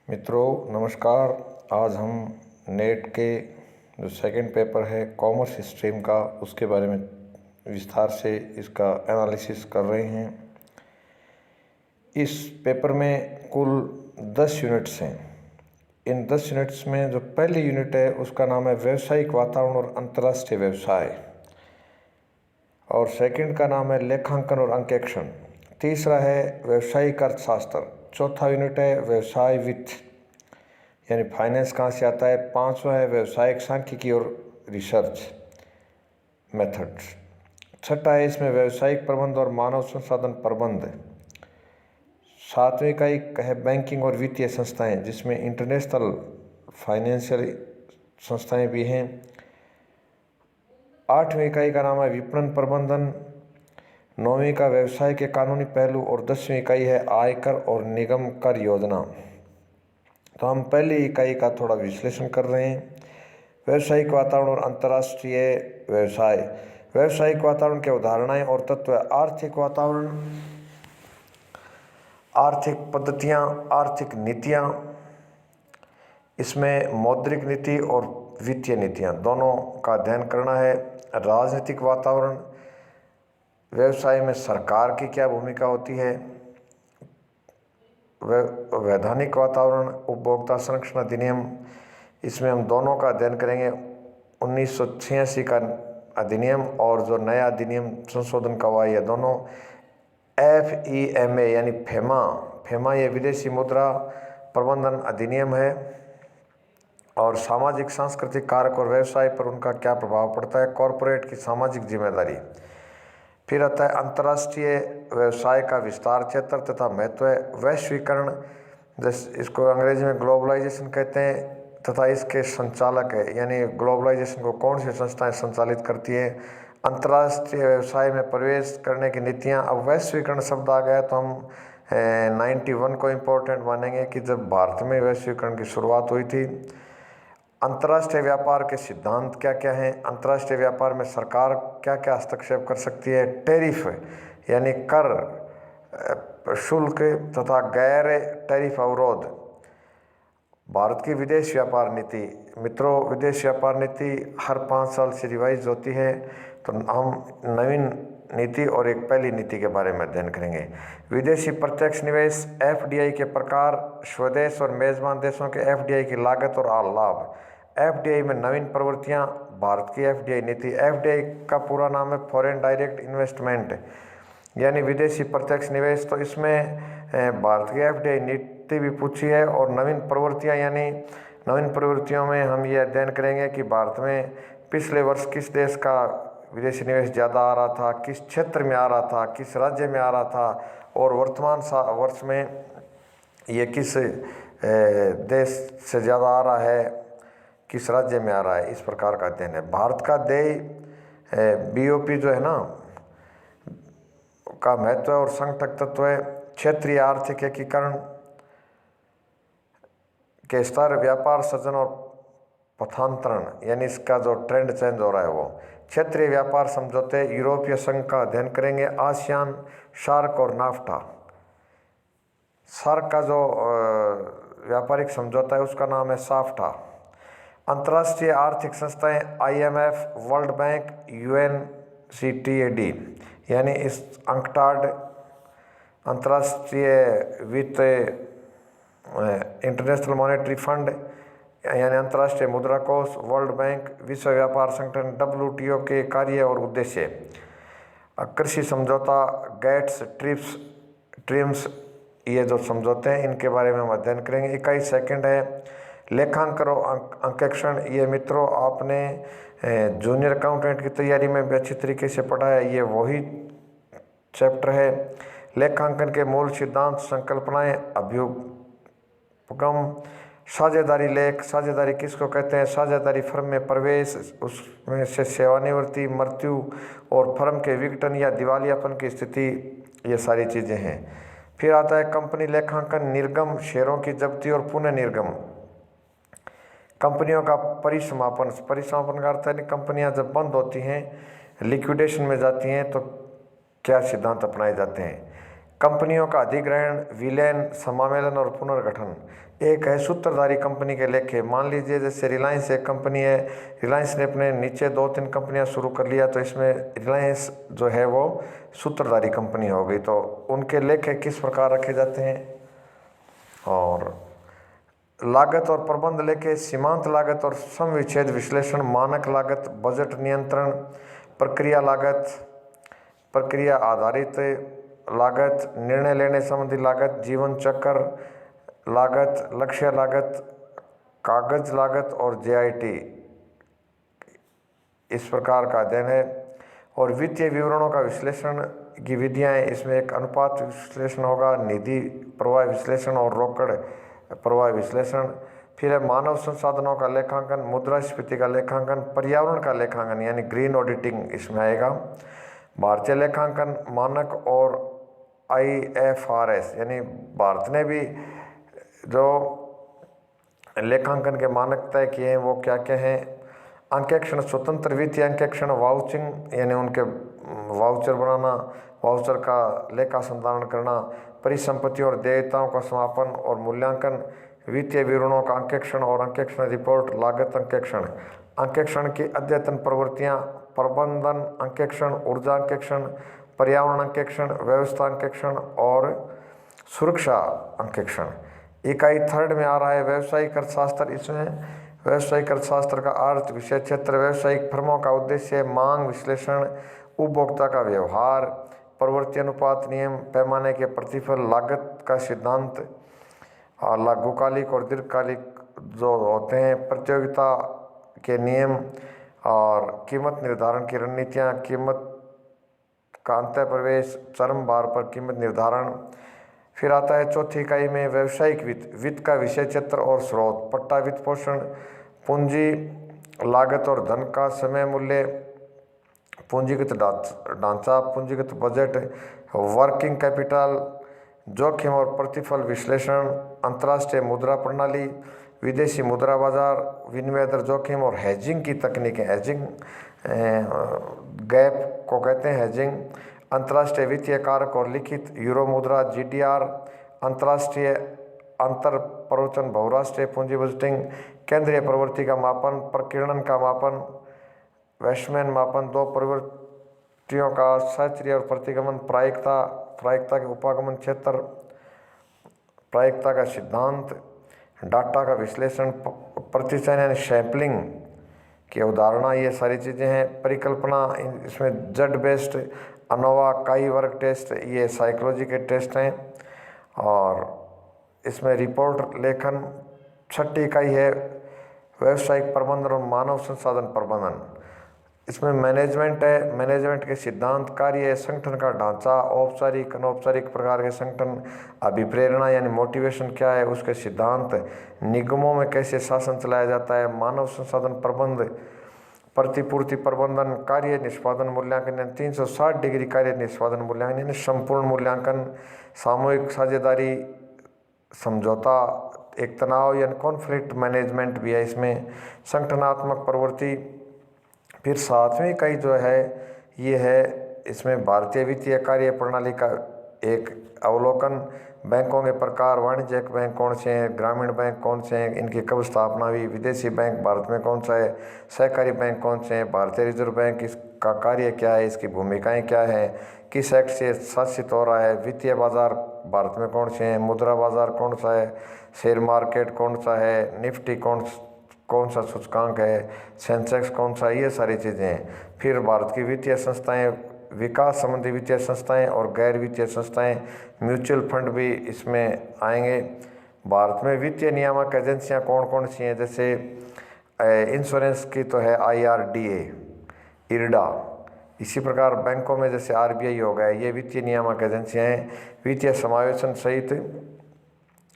मित्रों नमस्कार। आज हम नेट के जो सेकंड पेपर है कॉमर्स स्ट्रीम का उसके बारे में विस्तार से इसका एनालिसिस कर रहे हैं। इस पेपर में कुल 10 यूनिट्स हैं। इन 10 यूनिट्स में जो पहली यूनिट है उसका नाम है व्यावसायिक वातावरण और अंतर्राष्ट्रीय व्यवसाय, और सेकंड का नाम है लेखांकन और अंकेक्षण। तीसरा है व्यावसायिक अर्थशास्त्र। चौथा यूनिट है व्यवसाय वित्त यानी फाइनेंस कहाँ से आता है। पांचवा है व्यावसायिक सांख्यिकी और रिसर्च मेथड्स। छठा है इसमें व्यावसायिक प्रबंध और मानव संसाधन प्रबंध। सातवीं इकाई है बैंकिंग और वित्तीय संस्थाएं, जिसमें इंटरनेशनल फाइनेंशियल संस्थाएं भी हैं। आठवीं इकाई का नाम है विपणन प्रबंधन। नौवीं का व्यवसाय के कानूनी पहलू और 10वीं इकाई है आयकर और निगम कर योजना। तो हम पहली इकाई का थोड़ा विश्लेषण कर रहे हैं। व्यावसायिक वातावरण और अंतर्राष्ट्रीय व्यवसाय। व्यावसायिक वातावरण के उदाहरणाएं और तत्व: आर्थिक वातावरण, आर्थिक पद्धतियां, आर्थिक नीतियां। इसमें मौद्रिक नीति और वित्तीय नीतियां दोनों का अध्ययन करना है। राजनीतिक वातावरण, व्यवसाय में सरकार की क्या भूमिका होती है। वैधानिक वातावरण, उपभोक्ता संरक्षण अधिनियम, इसमें हम दोनों का अध्ययन करेंगे। 1986 का अधिनियम और जो नया अधिनियम संशोधन का हुआ, ये दोनों FEMA यानी फेमा ये विदेशी मुद्रा प्रबंधन अधिनियम है। और सामाजिक सांस्कृतिक कारक और व्यवसाय पर उनका क्या प्रभाव पड़ता है, कॉरपोरेट की सामाजिक जिम्मेदारी। फिर आता है अंतर्राष्ट्रीय व्यवसाय का विस्तार, क्षेत्र तथा महत्व। वैश्वीकरण, जैसे इसको अंग्रेजी में ग्लोबलाइजेशन कहते हैं, तथा इसके संचालक है, यानी ग्लोबलाइजेशन को कौन सी संस्थाएं संचालित करती है। अंतर्राष्ट्रीय व्यवसाय में प्रवेश करने की नीतियां। अब वैश्वीकरण शब्द आ गया तो हम 91 को इम्पोर्टेंट मानेंगे कि जब भारत में वैश्वीकरण की शुरुआत हुई थी। अंतर्राष्ट्रीय व्यापार के सिद्धांत क्या क्या हैं। अंतर्राष्ट्रीय व्यापार में सरकार क्या क्या हस्तक्षेप कर सकती है। टैरिफ यानी कर, शुल्क तथा गैर टैरिफ अवरोध। भारत की विदेश व्यापार नीति। मित्रों, विदेश व्यापार नीति हर 5 साल से रिवाइज होती है, तो हम नवीन नीति और एक पहली नीति के बारे में अध्ययन करेंगे। विदेशी प्रत्यक्ष निवेश, FDI के प्रकार, स्वदेश और मेजबान देशों के FDI की लागत और लाभ। FDI में नवीन प्रवृत्तियां, भारत की FDI नीति। FDI का पूरा नाम है फॉरेन डायरेक्ट इन्वेस्टमेंट यानी विदेशी प्रत्यक्ष निवेश। तो इसमें भारत की FDI नीति भी पूछी है। और नवीन प्रवृत्तियां यानी नवीन प्रवृत्तियों में हम ये अध्ययन करेंगे कि भारत में पिछले वर्ष किस देश का विदेशी निवेश ज़्यादा आ रहा था, किस क्षेत्र में आ रहा था, किस राज्य में आ रहा था, और वर्तमान वर्ष में ये किस देश से ज़्यादा आ रहा है, किस राज्य में आ रहा है। इस प्रकार का अध्ययन है। भारत का देय BOP जो है ना का महत्व और संगठक तत्व है। क्षेत्रीय आर्थिक एकीकरण के स्तर, व्यापार सृजन और पथांतरण यानी इसका जो ट्रेंड चेंज हो रहा है वो। क्षेत्रीय व्यापार समझौते, यूरोपीय संघ का अध्ययन करेंगे। आसियान, सार्क और नाफ्टा। सार्क का जो व्यापारिक समझौता है उसका नाम है साफ्टा। अंतर्राष्ट्रीय आर्थिक संस्थाएं, IMF, वर्ल्ड बैंक, UNCTAD यानी इस अंकटाड, अंतर्राष्ट्रीय वित्त, इंटरनेशनल मॉनेटरी फंड यानी अंतर्राष्ट्रीय मुद्रा कोष, वर्ल्ड बैंक, विश्व व्यापार संगठन WTO के कार्य और उद्देश्य। कृषि समझौता, गेट्स, ट्रिम्स, ये जो समझौते हैं इनके बारे में हम अध्ययन करेंगे। इकाई सेकंड है लेखांकन और अंकेक्षण। ये मित्रों आपने जूनियर अकाउंटेंट की तैयारी में भी अच्छी तरीके से पढ़ा है, ये वही चैप्टर है। लेखांकन के मूल सिद्धांत, संकल्पनाएं, अभ्युपगम, साझेदारी लेख। साझेदारी किसको कहते हैं? साझेदारी फर्म में प्रवेश, उसमें से सेवानिवृत्ति, मृत्यु और फर्म के विघटन या दिवालियापन की स्थिति, ये सारी चीज़ें हैं। फिर आता है कंपनी लेखांकन, निर्गम, शेयरों की जब्ती और पुनः निर्गम। कंपनियों का परिसमापन का अर्थ है कंपनियां जब बंद होती हैं, लिक्विडेशन में जाती हैं, तो क्या सिद्धांत अपनाए जाते हैं। कंपनियों का अधिग्रहण, विलयन, समामेलन और पुनर्गठन। एक है सूत्रधारी कंपनी के लेखे। मान लीजिए जैसे रिलायंस एक कंपनी है, रिलायंस ने अपने नीचे 2-3 कंपनियां शुरू कर लिया, तो इसमें रिलायंस जो है वो सूत्रधारी कंपनी हो गई। तो उनके लेखे किस प्रकार रखे जाते हैं। और लागत और प्रबंध लेखे, सीमांत लागत और सम विच्छेद विश्लेषण, मानक लागत, बजट नियंत्रण, प्रक्रिया लागत, प्रक्रिया आधारित लागत, निर्णय लेने संबंधी लागत, जीवन चक्र लागत, लक्ष्य लागत, कागज लागत और जेआईटी, इस प्रकार का अध्ययन है। और वित्तीय विवरणों का विश्लेषण की विधियां, इसमें एक अनुपात विश्लेषण होगा, निधि प्रवाह विश्लेषण और रोकड़ प्रवाह विश्लेषण। फिर है मानव संसाधनों का लेखांकन, मुद्रास्फीति का लेखांकन, पर्यावरण का लेखांकन यानी ग्रीन ऑडिटिंग इसमें आएगा। भारतीय लेखांकन मानक और IFRS, यानी भारत ने भी जो लेखांकन के मानक तय किए हैं वो क्या क्या हैं। अंकेक्षण, स्वतंत्र वित्तीय अंकेक्षण, वाउचिंग यानी उनके वाउचर बनाना, वाउचर का लेखा संधारण करना, परिसंपत्ति और देयताओं का समापन और मूल्यांकन, वित्तीय विवरणों का अंकेक्षण और अंकेक्षण रिपोर्ट, लागत अंकेक्षण, अंकेक्षण की अद्यतन प्रवृत्तियां, प्रबंधन अंकेक्षण, ऊर्जा अंकेक्षण, पर्यावरण अंकेक्षण, व्यवस्था अंकेक्षण और सुरक्षा अंकेक्षण। इकाई 3 में आ रहा है व्यावसायिक अर्थशास्त्र। इसमें व्यावसायिक अर्थशास्त्र का अर्थ, विषय क्षेत्र, व्यावसायिक फर्मों का उद्देश्य, मांग विश्लेषण, उपभोक्ता का व्यवहार, प्रवृत्ति अनुपात नियम, पैमाने के प्रतिफल, लागत का सिद्धांत, लघुकालिक और दीर्घकालिक जो होते हैं, प्रतियोगिता के नियम और कीमत निर्धारण की रणनीतियाँ, कीमत का अंतः प्रवेश, चरम भार पर कीमत निर्धारण। फिर आता है चौथी इकाई में व्यावसायिक वित्त, वित्त का विषय क्षेत्र और स्रोत, पट्टा वित्त पोषण, पूंजी लागत और धन का समय मूल्य, पूंजीगत ढांचा, पूंजीगत बजट, वर्किंग कैपिटल, जोखिम और प्रतिफल विश्लेषण, अंतर्राष्ट्रीय मुद्रा प्रणाली, विदेशी मुद्रा बाजार, विनिमय दर जोखिम और हेजिंग की तकनीकें। हेजिंग गैप को कहते हैं हेजिंग। अंतर्राष्ट्रीय वित्तीय कारक और लिखित, यूरो मुद्रा, GDR, अंतर्राष्ट्रीय अंतर प्रवचन, बहुराष्ट्रीय पूंजी बजटिंग, केंद्रीय प्रवृत्ति का मापन, प्रकीर्णन का मापन, वैश्मैन मापन, 2 प्रवृत्तियों का सहचर्य और प्रतिगमन, प्रायिकता, प्रायिकता के उपागमन क्षेत्र, प्रायिकता का सिद्धांत, डाटा का विश्लेषण, प्रतिचयन यानी सैम्पलिंग की अवधारणा, ये सारी चीज़ें हैं। परिकल्पना, इसमें जेड बेस्ड, अनोवा, काई वर्ग टेस्ट, ये साइकोलॉजी के टेस्ट हैं। और इसमें रिपोर्ट लेखन। छठी इकाई है व्यावसायिक प्रबंधन और मानव संसाधन प्रबंधन। इसमें मैनेजमेंट है, मैनेजमेंट के सिद्धांत, कार्य, संगठन का ढांचा, औपचारिक अनौपचारिक प्रकार के संगठन, अभिप्रेरणा यानी मोटिवेशन क्या है उसके सिद्धांत, निगमों में कैसे शासन चलाया जाता है, मानव संसाधन प्रबंध, प्रतिपूर्ति प्रबंधन, कार्य निष्पादन मूल्यांकन, 360 डिग्री कार्य निष्पादन मूल्यांकन यानी संपूर्ण मूल्यांकन, सामूहिक साझेदारी, समझौता, एक तनाव यानी कॉन्फ्लिक्ट मैनेजमेंट भी है इसमें, संगठनात्मक प्रवृत्ति। फिर 7वीं इकाई जो है ये है, इसमें भारतीय वित्तीय कार्य प्रणाली का एक अवलोकन, बैंकों के प्रकार, वाणिज्यिक बैंक कौन से हैं, ग्रामीण बैंक कौन से हैं, इनकी कब स्थापना हुई, विदेशी बैंक भारत में कौन सा है, सहकारी बैंक कौन से हैं, भारतीय रिजर्व बैंक इसका कार्य क्या है, इसकी भूमिकाएं क्या है, किस एक्ट से शासित हो रहा है, वित्तीय बाजार भारत में कौन से हैं, मुद्रा बाजार कौन सा है, शेयर मार्केट कौन सा है, निफ्टी कौन सा सूचकांक है, सेंसेक्स कौन सा, ये सारी चीज़ें हैं। फिर भारत की वित्तीय संस्थाएं, विकास संबंधी वित्तीय संस्थाएं और गैर वित्तीय संस्थाएं, म्यूचुअल फंड भी इसमें आएंगे। भारत में वित्तीय नियामक एजेंसियां कौन कौन सी हैं, जैसे इंश्योरेंस की तो है IRDA, IRDA। इसी प्रकार बैंकों में जैसे RBI हो गया, ये वित्तीय नियामक एजेंसियां हैं। वित्तीय समावेशन सहित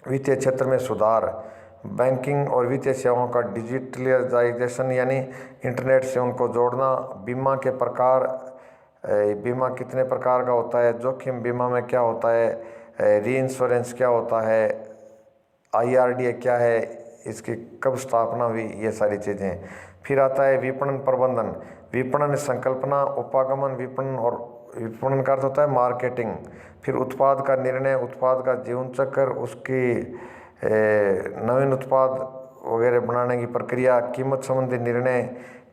वित्तीय क्षेत्र में सुधार, बैंकिंग और वित्तीय सेवाओं का डिजिटलाइजेशन यानी इंटरनेट से उनको जोड़ना, बीमा के प्रकार, बीमा कितने प्रकार का होता है, जोखिम बीमा में क्या होता है, री इंश्योरेंस क्या होता है, IRDA क्या है, इसकी कब स्थापना हुई, ये सारी चीज़ें। फिर आता है विपणन प्रबंधन, विपणन संकल्पना, उपागमन, विपणन और विपणन का अर्थ होता है मार्केटिंग। फिर उत्पाद का निर्णय, उत्पाद का जीवन चक्र, उसकी नवीन उत्पाद वगैरह बनाने की प्रक्रिया, कीमत संबंधी निर्णय,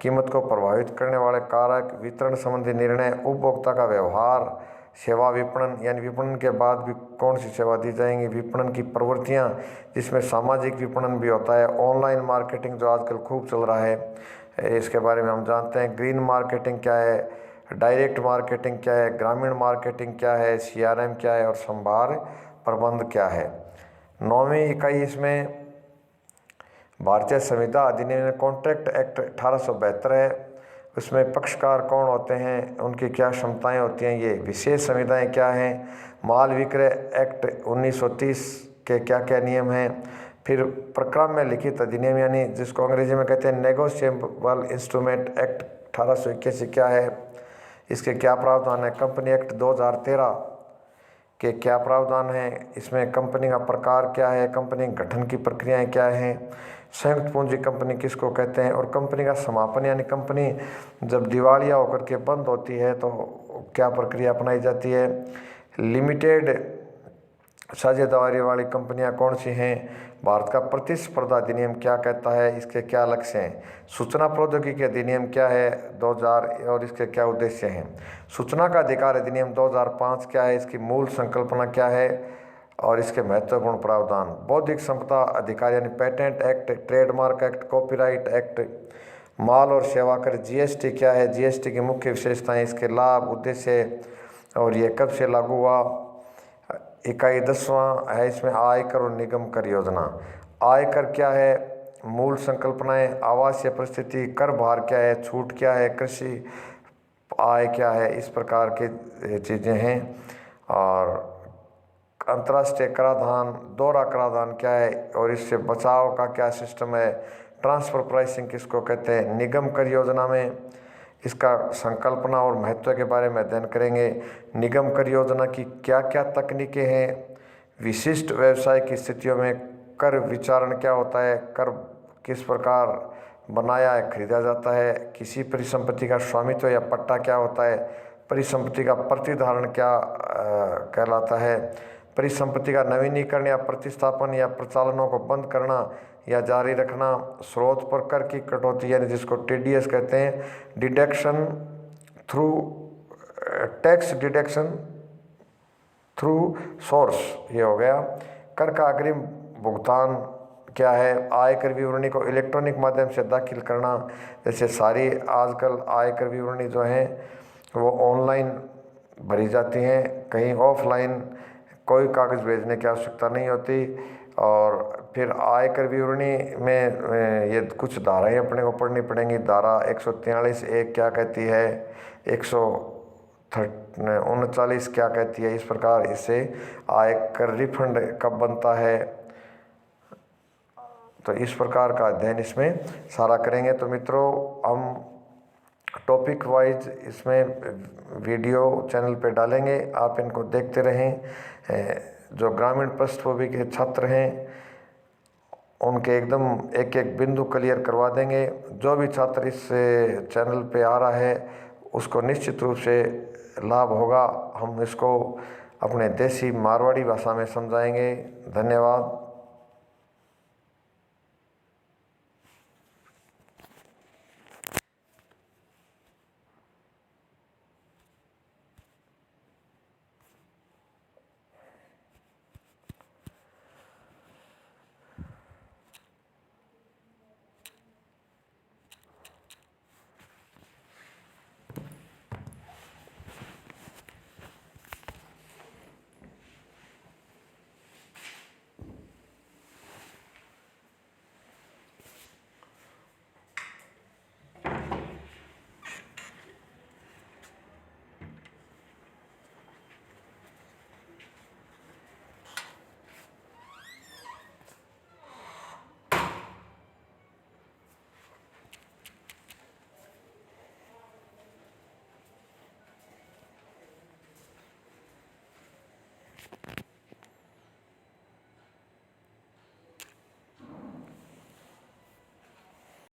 कीमत को प्रभावित करने वाले कारक, वितरण संबंधी निर्णय, उपभोक्ता का व्यवहार, सेवा विपणन यानी विपणन के बाद भी कौन सी सेवा दी जाएंगी, विपणन की प्रवृत्तियां जिसमें सामाजिक विपणन भी होता है, ऑनलाइन मार्केटिंग जो आजकल खूब चल रहा है इसके बारे में हम जानते हैं, ग्रीन मार्केटिंग क्या है, डायरेक्ट मार्केटिंग क्या है, ग्रामीण मार्केटिंग क्या है, CRM क्या है और संभार प्रबंध क्या है। 9वीं इकाई इसमें भारतीय संविदा अधिनियम कॉन्ट्रैक्ट एक्ट 1872 है। उसमें पक्षकार कौन होते हैं, उनकी क्या क्षमताएं होती हैं, ये विशेष संविधाएं क्या हैं, माल विक्रय एक्ट 1930 के क्या क्या नियम हैं। फिर प्रक्रम में लिखित अधिनियम यानी जिसको अंग्रेजी में कहते हैं नेगोशिएबल इंस्ट्रूमेंट एक्ट 1881 क्या है, इसके क्या प्रावधान है। कंपनी एक्ट 2013 के क्या प्रावधान हैं, इसमें कंपनी का प्रकार क्या है, कंपनी गठन की प्रक्रियाएं क्या हैं, संयुक्त पूंजी कंपनी किसको कहते हैं और कंपनी का समापन यानी कंपनी जब दिवालिया होकर के बंद होती है तो क्या प्रक्रिया अपनाई जाती है। लिमिटेड साझेदारी वाली कंपनियां कौन सी हैं, भारत का प्रतिस्पर्धा अधिनियम क्या कहता है, इसके क्या लक्ष्य हैं। सूचना प्रौद्योगिकी अधिनियम क्या है 2000 और इसके क्या उद्देश्य हैं। सूचना का अधिकार अधिनियम 2005 क्या है, इसकी मूल संकल्पना क्या है और इसके महत्वपूर्ण प्रावधान। बौद्धिक संपदा अधिकार यानी patent act, trademark act, copyright act, माल और सेवा कर, GST क्या है, GST की मुख्य विशेषताएं, इसके लाभ, उद्देश्य और ये कब से लागू हुआ। इकाई 10वां है इसमें आयकर और निगम कर योजना। आयकर क्या है, मूल संकल्पनाएं, आवासीय परिस्थिति, कर भार क्या है, छूट क्या है, कृषि आय क्या है, इस प्रकार की चीज़ें हैं। और अंतर्राष्ट्रीय कराधान, दोहरा कराधान क्या है और इससे बचाव का क्या सिस्टम है। ट्रांसफर प्राइसिंग किसको कहते हैं। निगम कर योजना में इसका संकल्पना और महत्व के बारे में अध्ययन करेंगे। निगम कर योजना की क्या क्या तकनीकें हैं, विशिष्ट व्यवसाय की स्थितियों में कर विचारण क्या होता है, कर किस प्रकार बनाया है खरीदा जाता है, किसी परिसंपत्ति का स्वामित्व या पट्टा क्या होता है, परिसंपत्ति का प्रतिधारण क्या कहलाता है, परिसंपत्ति का नवीनीकरण या प्रतिस्थापन या प्रचालनों को बंद करना या जारी रखना, स्रोत पर कर की कटौती यानी जिसको TDS कहते हैं, deduction through tax deduction through source, ये हो गया। कर का अग्रिम भुगतान क्या है, आयकर विवरणी को इलेक्ट्रॉनिक माध्यम से दाखिल करना, जैसे सारी आजकल आयकर विवरणी जो हैं वो ऑनलाइन भरी जाती हैं, कहीं ऑफलाइन कोई कागज़ भेजने की आवश्यकता नहीं होती। और फिर आयकर विवरणी में ये कुछ धाराएं अपने को पढ़नी पड़ेंगी। धारा 143(1) क्या कहती है, 139 क्या कहती है, इस प्रकार इससे आयकर रिफंड कब बनता है, तो इस प्रकार का अध्ययन इसमें सारा करेंगे। तो मित्रों हम टॉपिक वाइज इसमें वीडियो चैनल पे डालेंगे, आप इनको देखते रहें। जो ग्रामीण पृष्ठभूमि के छात्र हैं उनके एकदम एक एक बिंदु क्लियर करवा देंगे। जो भी छात्र इस चैनल पे आ रहा है उसको निश्चित रूप से लाभ होगा। हम इसको अपने देसी मारवाड़ी भाषा में समझाएंगे। धन्यवाद।